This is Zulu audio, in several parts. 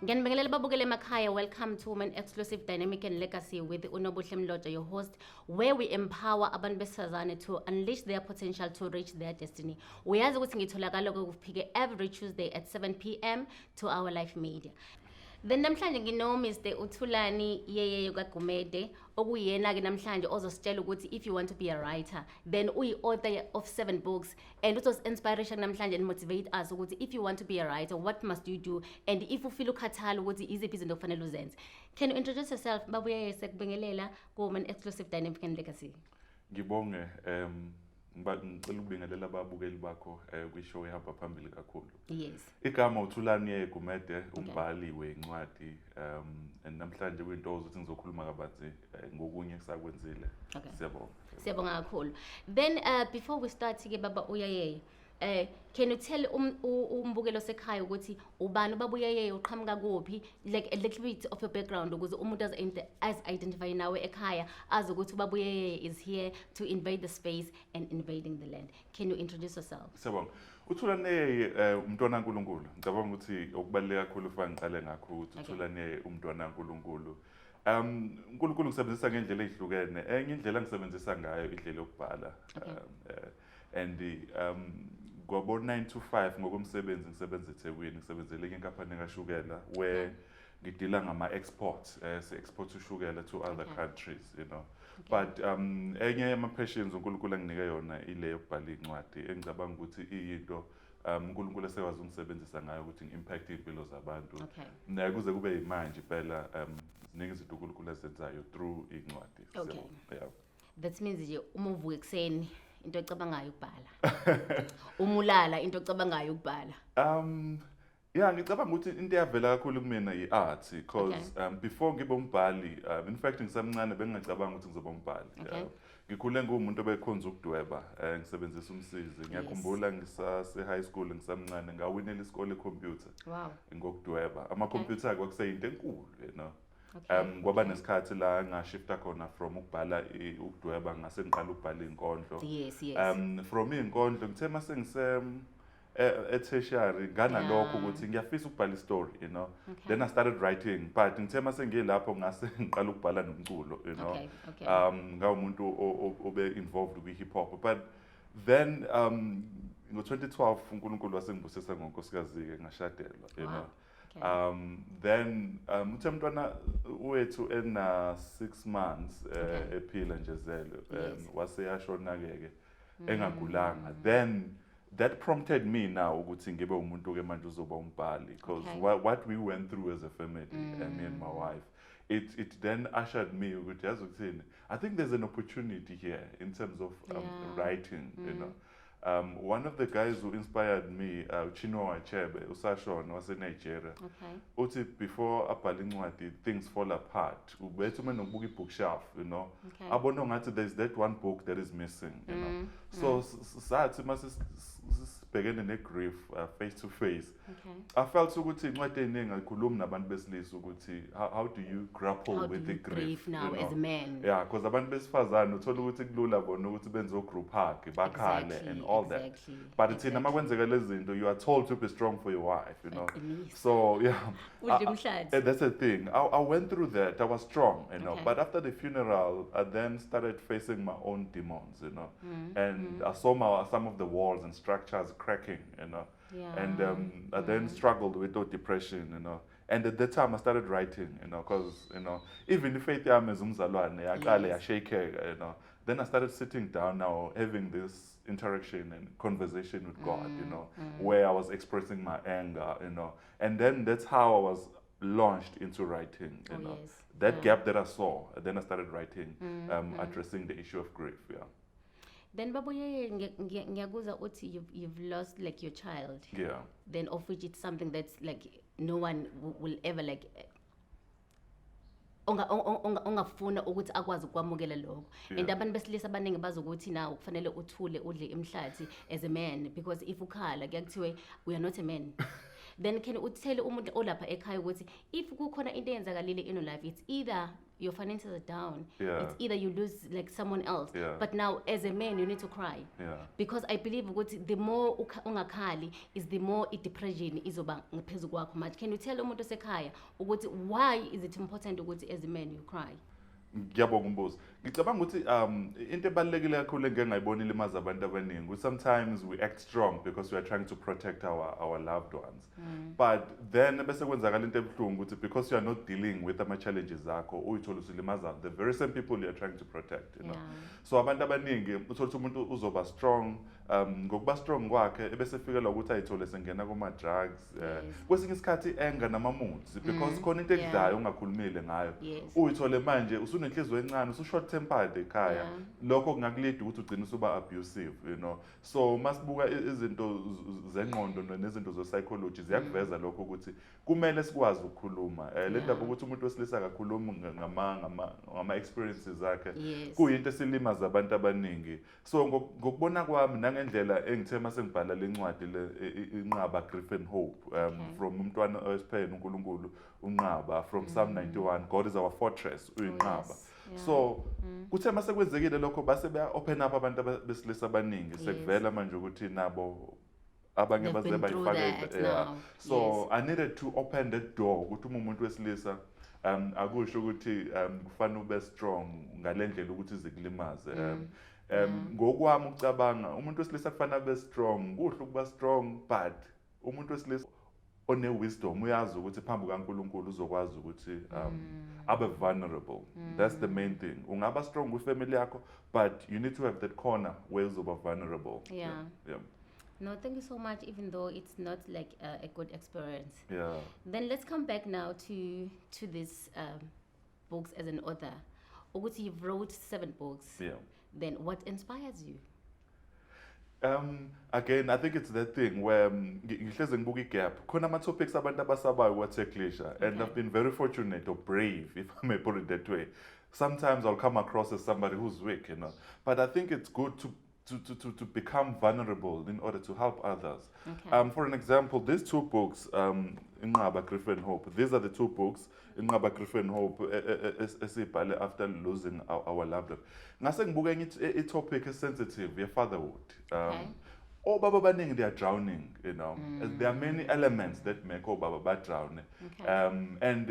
Ngiyanibingelela babukele emakhaya. Welcome to Women Exclusive Dynamic and Legacy with Nobuhle Mlotshwa, your host, where we empower abantu besifazane to unleash their potential to reach their destiny. Uyazi ukuthi ngitholakala ukufika every Tuesday at 7 p.m. to our live media. Then namhlanje ngino Mr. Uthulani yeye Gumede okuyena ke namhlanje ozositshela ukuthi if you want to be a writer then uyi-author of 7 books and uthos inspiration namhlanje and motivate us ukuthi if you want to be a writer what must you do and if you feel ukhathala ukuthi iziphi izinto kufanele uzenze. Can you introduce yourself babuye sekubingelela ku Women Exclusive Dynamic and Legacy? Ngibonge ngicela ukubingelela ababukeli bakho kwishow ehamba phambili kakhulu. Yes. Igama uThulani Gumede umbhali wencwadi namhlanje kwinto ukuthi ngizokhuluma kabanzi ngokunye kusakwenzile. Siyabonga. Siyabonga kakhulu. Then before we start ke baba uyayeye can you tell umbukelo sekhaya ukuthi ubani ubabuyeye uqhamuka kuphi like a little bit of your background ukuze umuntu as identify nawe ekhaya azi ukuthi ubabuyeye is here to invade the space and invading the land. Can you introduce yourself? Siyabonga. uThulani umntwana kaNkulunkulu. Ngicabanga ukuthi okubaleka kakhulu ufaka ngiqale ngakho ukuthi uThulani umntwana kaNkulunkulu. uNkulunkulu ngisebenzisa ngendlela ezihlukene. Enye indlela ngisebenzisa ngayo indlela yokubhala. And kwabo 9 to 5 ngokomsebenzi ngisebenza eThekwini ngisebenzele inkampani kaShukela where ngidila ngama exports export ushukela to other countries, you know. But enye yama passions uNkulunkulu enginike yona ile yokubhala incwadi engicabanga ukuthi iyinto uNkulunkulu esekwazi ungisebenzisa ngayo ukuthi ngiimpact impilo zabantu. Kuze kube imanje phela ziningi izinto uNkulunkulu ezenzayo through incwadi. So yeah. That means nje uma uvuka ekseni into ecabangayo ukubhala. Umulala into ecabangayo ukubhala. Yeah, ngicabanga ukuthi into eyavela kakhulu kumina i-art because before ngibe umbhali in fact ngisamncane bengingacabanga ukuthi ngizoba umbhali. Ngikhule ngumuntu obekhonza ukudweba ngisebenzisa umsizi. Ngiyakhumbula ngisase high school ngisamncane ngawinela isikole ecomputer. Wow. Ngokudweba. Ama-computer kwakuseyinto enkulu, you know. Kwaba nesikhathi la ngashifta khona from ukubhala ukudweba ngase ngiqala ukubhala inkondlo. Yes. From inkondlo ngithe mase ngise tertiary nganalokho ukuthi ngiyafisa ukubhala istory, you know. Then I started writing but ngithe mase ngilapho ngase ngiqala ukubhala nomculo, you know. Ngawumuntu obe involved with hip hop but then ngo 2012 uNkulunkulu wasengibusisa ngonkosikazi ke ngashadelwa, you know. Then uthe mntwana wethu ena 6 months ephila nje zelwe wase yashona ke engagulanga. Then that prompted me now ukuthi ngibe umuntu ke manje uzoba umbhali because what we went through as a family and me and my wife it then ushered me ukuthi yazi ukuthini I think there's an opportunity here in terms of writing, you know. One of the guys who inspired me, Chinua Achebe, usashona wase Nigeria. Uthi before abhala incwadi things fall apart. Ubethu mina nokubuka ibookshelf, you know. Abona ngathi there's that one book that is missing, you know. So sathi mase sibhekene negrief face to face. I felt ukuthi incwadi eningi ayikhulumi nabantu besilisa ukuthi how do you grapple with the grief now, you know? As a man. Yeah, because abantu besifazane uthola ukuthi kulula bona ukuthi benze group hug bakhale and all that. But it's in amakwenzeka lezi zinto you are told to be strong for your wife, you know. So yeah. That's the thing. I went through that. I was strong, you know. But after the funeral, I then started facing my own demons, you know. And I saw some of the walls and structures cracking, you know. And I then struggled with depression, you know. And at that time I started writing, you know, because, you know, even if faith yami umzalwane yaqale yashake, you know. Then I started sitting down now, having this interaction and conversation with God, you know, where I was expressing my anger, you know. And then that's how I was launched into writing, you know. That gap that I saw, then I started writing, addressing the issue of grief, yeah. Then babuye ngiyakuza uthi you've lost like your child. Yeah. Then of which it's something that's like no one will ever like ongafuna ukuthi akwazi ukwamukela lokho. And abantu besilisa abaningi bazokuthi na kufanele uthule udle imhlathi as a man because if ukhala kuyakuthiwe we are not a man. Then can you tell umuntu olapha ekhaya ukuthi if kukhona into eyenzakalile in your life it's either your finances are down. Yeah. It's either you lose like someone else. Yeah. But now as a man, you need to cry. Yeah. Because I believe ukuthi the more ungakhali is the more depression izoba ngaphezu kwakho manje. Can you tell umuntu osekhaya ukuthi why is it important ukuthi as a man you cry? Ngiyabonga umbuzo. Ngicabanga ukuthi into ebalulekile kakhulu engeke ngayibona ilimaza abantu abaningi ukuthi sometimes we act strong because we are trying to protect our loved ones. But then bese kwenzakala into ebuhlungu ukuthi because you are not dealing with ama challenges akho uyithola usilimaza the very same people you are trying to protect, you know. So abantu abaningi uthola ukuthi umuntu uzoba strong ngokuba strong kwakhe ebese fikelwa ukuthi ayithole sengena kuma drugs kwesinye isikhathi anger nama moods because khona into ekudlayo ungakhulumile ngayo uyithole manje usunenhliziyo encane usushort tempered ekhaya lokho kungakulida ukuthi ugcine usuba abusive, you know. So masibuka izinto zengqondo nezinto zo psychology ziyakuveza lokho ukuthi kumele sikwazi ukukhuluma le ndaba ukuthi umuntu wesilisa akakhuluma ngama experiences zakhe kuyinto esilimaza abantu abaningi. So ngokubona kwami nangendlela engithe mase ngibhala lencwadi le inqaba Grief and Hope from umntwana osiphele uNkulunkulu unqaba from Psalm 91, God is our fortress uyinqaba. So kuthe mase kwenzekile lokho base baya open up abantu besilisa abaningi sekuvela manje ukuthi nabo abanye baze bayifake so I needed to open the door ukuthi umuntu wesilisa akusho ukuthi kufanele ube strong ngalendlela ukuthi izikulimaze ngokwami ucabanga umuntu wesilisa kufanele abe strong kuhle ukuba strong but umuntu wesilisa one wisdom uyazi ukuthi phambi kaNkulunkulu uzokwazi ukuthi abe vulnerable. That's the main thing. Ungaba strong with family yakho but you need to have that corner where uzoba vulnerable. Yeah. No, thank you so much, even though it's not like a good experience. Yeah. Then let's come back now to this books as an author. Ukuthi you've wrote 7 books. Yeah. Then what inspires you? Again, I think it's that thing where ngihleze ngibuka igap. Khona ama topics abantu abasabayo kwaTechlisha and I've been very fortunate or brave, if I may put it that way. Sometimes I'll come across as somebody who's weak, you know. But I think it's good to become vulnerable in order to help others. Okay. For an example, these 2 books, Inqaba Grief and Hope, these are the 2 books, Inqaba Grief and Hope, esibhale after losing our loved one. Ngase ngibuka enye topic is sensitive, your fatherhood. Obaba abaningi they are drowning, you know. There are many elements that make obaba drown. And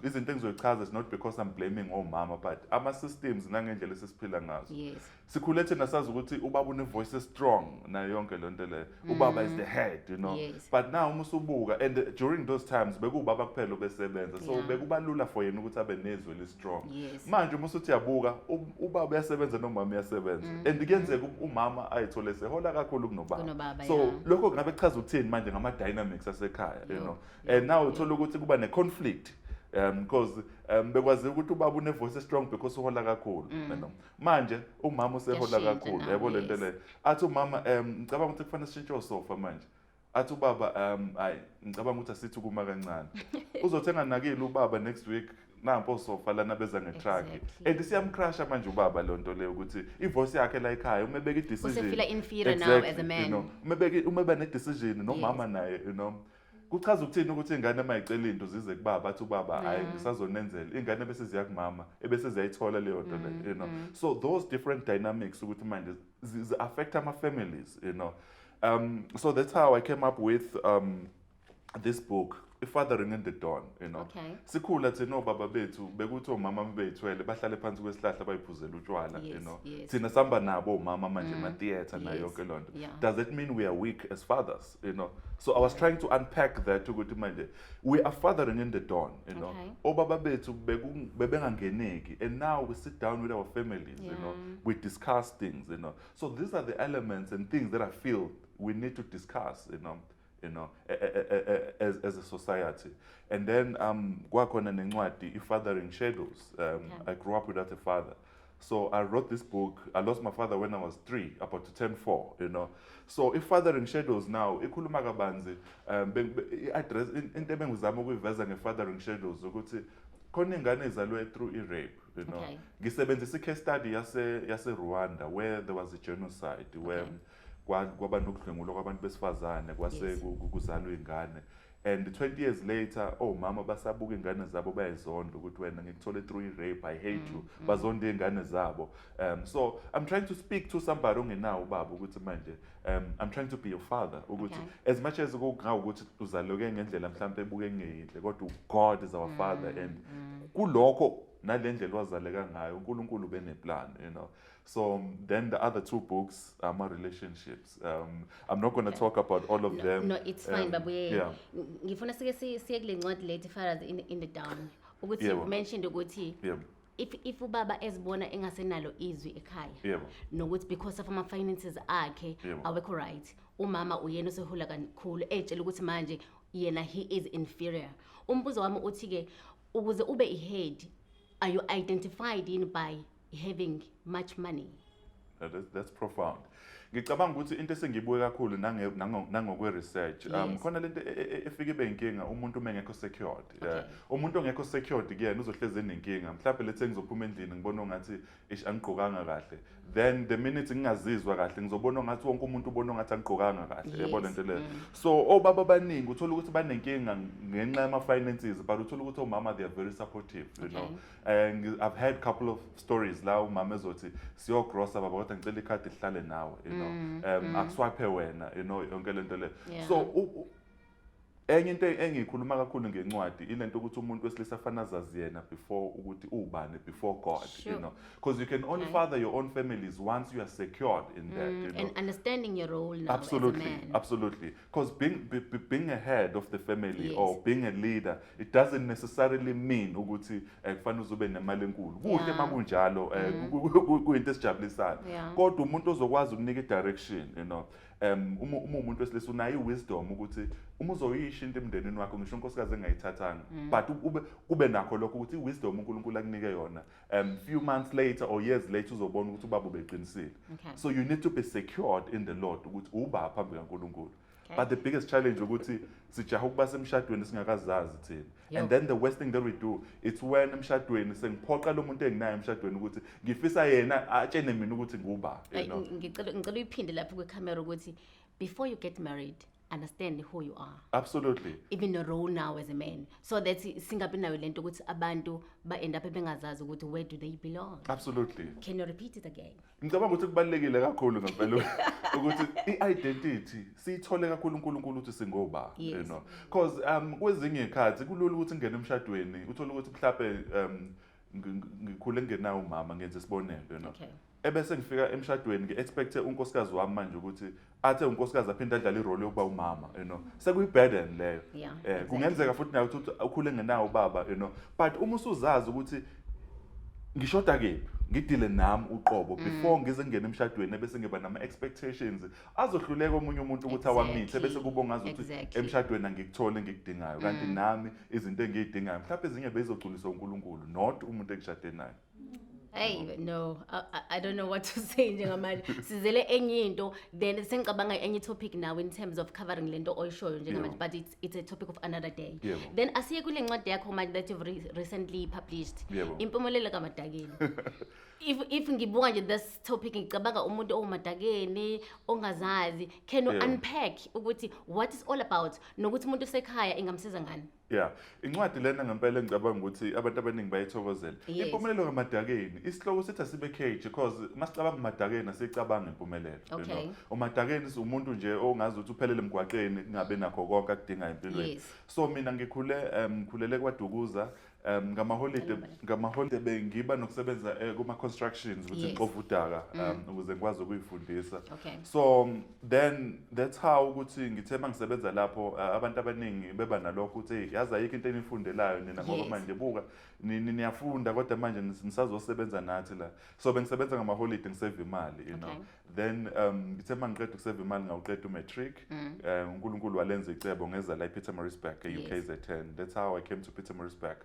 izinto engizochaza is not because I'm blaming omama but ama systems nangendlela esiphila ngazo. Sikhule thina sazi ukuthi ubaba une voice strong na yonke lonto le. Ubaba is the head, you know. But now uma usubuka and during those times bekubaba kuphela obesebenza. So bekubalula for yena ukuthi abe nezwi eli strong. Manje uma usuthi yabuka ubaba uyasebenza nomama uyasebenza. And kuyenzeka umama ayithole sehola kakhulu kunobaba. So lokho ngabe kuchaza ukuthini manje ngama dynamics asekhaya, you know. And now uthola ukuthi kuba ne conflict because bekwazi ukuthi ubaba une voice strong because uhola kakhulu, you know. Manje umama usehola kakhulu yabo lento le. Athi umama ngicabanga ukuthi kufanele sishintshe osofa manje. Athi ubaba hayi ngicabanga ukuthi asithi kuma kancane. Uzothenga nakile ubaba next week nampo sofa lana beza ngetruck and siyamcrasha manje ubaba lonto le ukuthi ivoice yakhe la ekhaya umebeka idecision usefila inferior now as a man, you know, umeba ne decision nomama naye, you know. Kuchaza ukuthini ukuthi ingane mayicela into zize kubaba athi ubaba hayi ngisazonenzela ingane bese ziya kumama ebese ziyayithola leyo nto le, you know. So those different dynamics ukuthi manje affect our families, you know. So that's how I came up with this book, Fathering in the Dawn, you know. Sikhula thina obaba bethu bekuthi omama bebeyithwele bahlale phansi kwesihlahla bayiphuzela utshwala, you know. Thina samba nabo omama manje ma theater na yonke lonto. Does that mean we are weak as fathers, you know? So I was trying to unpack that ukuthi manje we are fathering in the dawn, you know. Obaba bethu bebengangeneki and now we sit down with our families, you know. We discuss things, you know. So these are the elements and things that I feel we need to discuss, you know, as a society. And then kwakhona nencwadi Fathering Shadows. I grew up without a father. So I wrote this book. I lost my father when I was 3, about to turn 4, you know. So Fathering Shadows now, ikhuluma kabanzi address into ebengizama ukuyiveza ngeFathering Shadows ukuthi khona ingane ezalwe through rape, you know. Ngisebenzisa case study yase Rwanda where there was a genocide where kwaba nokudlwengulwa kwabantu besifazane kwase kuzalwa ingane and 20 years later mama basabuka ingane zabo bayizonda ukuthi wena ngikuthole through rape, I hate you, bazonda ingane zabo. So I'm trying to speak to somebody ongenawo ubaba ukuthi manje I'm trying to be your father ukuthi as much as ukuthi uzaloke ngendlela mhlawumbe ebuke ngeyinhle kodwa God is our father, and kulokho nalendlela wazaleka ngayo uNkulunkulu beneplan, you know. So then the other two books are my relationships. I'm not going to talk about all of them. No, it's fine, babu. Yeah. Ngifuna siye kule ncwadi lethi Fathers in the Down. Ukuthi you mentioned ukuthi if ubaba ezibona engasenalo izwi ekhaya nokuthi because of ama finances akhe awekho right, umama uyena osehula kakhulu etshela ukuthi manje yena he is inferior. Umbuzo wami uthi ke ukuze ube ihead, are you identified in by having much money? That's profound. Ngicabanga ukuthi into esengiyibuke kakhulu nangokwe research khona lento efike ibe inkinga umuntu mengekho secured. Umuntu ongekho secured kuyena uzohleze nenkinga. Mhlawumbe lethe ngizophuma endlini ngibona ngathi angigqokanga kahle. Then the minute ngingazizwa kahle ngizobona ngathi wonke umuntu ubona ngathi angigqokanga kahle. Yabona into le. So obaba abaningi uthola ukuthi banenkinga ngenxa yama finances, but uthola ukuthi omama they are very supportive, you know. And I've had a couple of stories la umama ezothi siyogrossa baba kodwa ngicela ikhadi lihlale nawe, you know. Akuswaphe wena, you know, yonke lento le. So enye into engikhuluma kakhulu ngencwadi ilento ukuthi umuntu wesilisa afana azazi yena before ukuthi ubani before God, you know, because you can only father your own families once you are secured in that, you know, and understanding your role now absolutely, as a man. Absolutely, because being a head of the family or being a leader, it doesn't necessarily mean ukuthi kufanele uzube nemali enkulu. Kuhle makunjalo kuyinto esijabulisayo, kodwa umuntu ozokwazi ukunika direction, you know. Umuntu wesilisa unayo wisdom ukuthi uma uzoyisha into emndenini wakho ngisho unkosikazi engayithathanga, but ube nakho lokho ukuthi wisdom uNkulunkulu akunike yona, few months later or years later uzobona ukuthi ubaba ubeqinisile. So you need to be secured in the Lord ukuthi uba phambi kaNkulunkulu. But the biggest challenge ukuthi sijaha ukuba semshadweni singakazazi thina. And then the worst thing that we do, it's when emshadweni sengiphoqa lo muntu enginayo emshadweni ukuthi ngifisa yena atshene mina ukuthi nguba, you know. Ngicela uyiphinde lapho kwecamera ukuthi before you get married, understand who you are. Absolutely. Even your role now as a man. So that singabi nayo lento ukuthi abantu ba end up bengazazi ukuthi where do they belong. Absolutely. Can you repeat it again? Ngicabanga ukuthi kubalekile kakhulu ngempela ukuthi i-identity siyithole kakhulu uNkulunkulu ukuthi singoba, you know, because kwezinye ikhathi kulula ukuthi ngene emshadweni uthola ukuthi mhlawumbe ngikhule ngenawo umama ngenze isibonelo, you know. Ebese ngifika emshadweni ngi-expecte unkosikazi wami manje ukuthi athe unkosikazi aphinde adlale irole yokuba umama, you know. Sekuyi-burden leyo. Kungenzeka futhi nayo ukuthi ukhule ngenawo ubaba, you know, but uma usuzazi ukuthi ngishoda kephi ngidile nami uqobo before ngize ngene emshadweni ebese ngiba nama expectations azohluleka omunye umuntu ukuthi awamithe bese kubonga ukuthi emshadweni angikuthole ngikudingayo kanti nami izinto engiyidingayo mhlawumbe ezinye bezogculiswa uNkulunkulu not umuntu engishade naye. Hey, no, I don't know what to say njengamanje. Sizele enye into then sengicabanga enye topic now in terms of covering lento oyishoyo njengamanje, but it's a topic of another day. Then asiye kule ncwadi yakho manje that you've recently published. Impumelelo kaMadakeni. If ngibuka nje this topic ngicabanga umuntu owumadakeni ongazazi, can you unpack ukuthi what is all about nokuthi umuntu usekhaya ingamsiza ngani? Incwadi lena ngempela ngicabanga ukuthi abantu abaningi bayithokozela. Impumelelo kaMadakeni isihloko sithi asibe cage because masicabanga uMadakeni asicabanga impumelelo, you know. uMadakeni umuntu nje ongazi ukuthi uphelele emgwaqeni ngabe nakho konke akudinga empilweni. So mina ngikhulele kwaDukuza ngamaholide bengiba nokusebenza kuma constructions ukuthi ngixova udaka ukuze ngikwazi ukuyifundisa. So then that's how ukuthi ngithe mangisebenza lapho abantu abaningi beba nalokho ukuthi yazi ayikho into enifundelayo nina ngoba manje buka niyafunda kodwa manje nisazosebenza nathi la. So bengisebenza ngamaholide ngisave imali, you know. Then ngithe mangiqeda ukusave imali ngawuqeda umatric, uNkulunkulu walenza icebo ngeza la ePietermaritzburg eUKZN. That's how I came to Pietermaritzburg.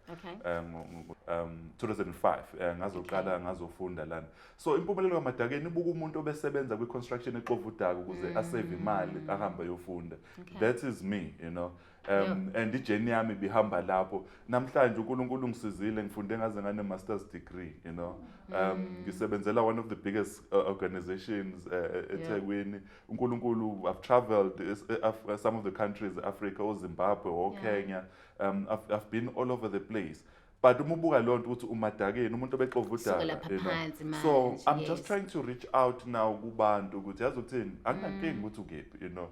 2005 ngazoqala ngazofunda lana. So impumelelo kaMadakeni ibuka umuntu obesebenza kwi-construction exova udaka ukuze asave imali ahambe yofunda. That is me, you know. And ijeni yami bihamba lapho. Namhlanje uNkulunkulu ngisizile ngifunde ngaze ngane master's degree, you know. Ngisebenzela one of the biggest organizations eThekwini. uNkulunkulu, I've traveled some of the countries, Africa, Zimbabwe, or Kenya. I've been all over the place. But umubuka lonto ukuthi uMadakeni umuntu obexova udaka. So I'm just trying to reach out now kubantu ukuthi yazi ukuthini anginankinga ukuthi ukephi, you know.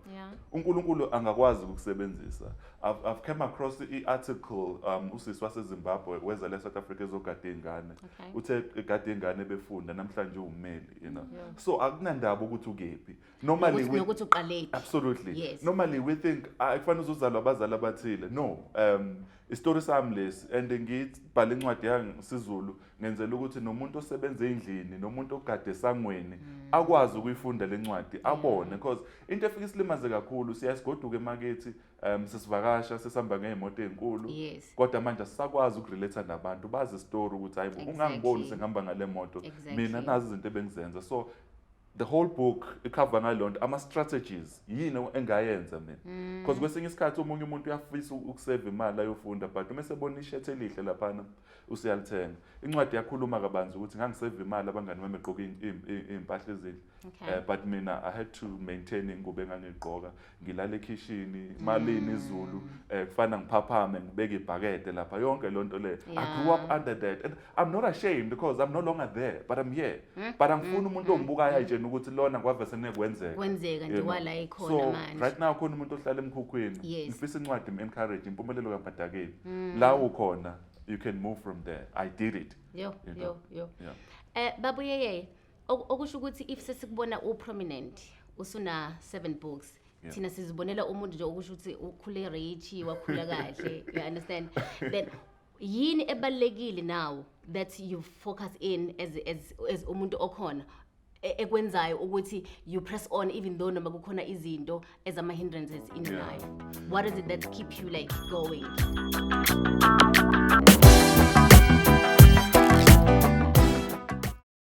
uNkulunkulu angakwazi ukusebenzisa. I've come across i-article usisi waseZimbabwe weza le South Africa ezogada ingane. Uthe egada ingane befunda namhlanje uwumeli, you know. So akunandaba ukuthi ukephi. Normally nokuthi uqalephi. Absolutely. Normally we think akufanele uzuzalwa abazali abathile. No. Istory sami lesi and ngibhala incwadi yangisizulu ngenzela ukuthi nomuntu osebenza endlini nomuntu ogade esangweni akwazi ukuyifunda lencwadi abone, because into efika isilimaze kakhulu siyasigoduka emakethi sesivakasha sesihamba ngeemoto ezinkulu kodwa manje sisakwazi ukurelate nabantu bazi istory ukuthi hayibo ungangiboni sengihamba ngale moto mina nazi izinto ebengizenza. So the whole book icover ngalonto ama strategies yini engayenza mina, because kwesinye isikhathi umunye umuntu uyafisa ukusave imali ayofunda but uma sebona ishethe elihle laphana usiyalithenga. Incwadi yakhuluma kabanzi ukuthi ngangisave imali abangani bami begqoka impahla ezinhle, but mina I had to maintain ingubo engangigqoka, ngilala ekitchen malini izulu kufana ngiphaphame ngibeke ibhakede lapha yonke lonto le. I grew up under that and I'm not ashamed because I'm no longer there but I'm here. But angifuni umuntu ongibukayo ayitshena ukuthi lona kwavese kwenzeka nje wala ikhona manje. So right now khona umuntu ohlala emkhukhweni ngifisa incwadi encourage impumelelo kaMadakeni la ukhona. You can move from there. I did it. Yo. Babuyeye, okusho ukuthi if sesikubona prominent, usuna 7 books. Thina sizibonela umuntu nje okusho ukuthi ukhule rich, wakhula kahle. You understand? Then yini ebalekile now that you focus in as umuntu okhona ekwenzayo ukuthi you press on even though noma kukhona izinto ezama hindrances in your life. What is it that keep you like going?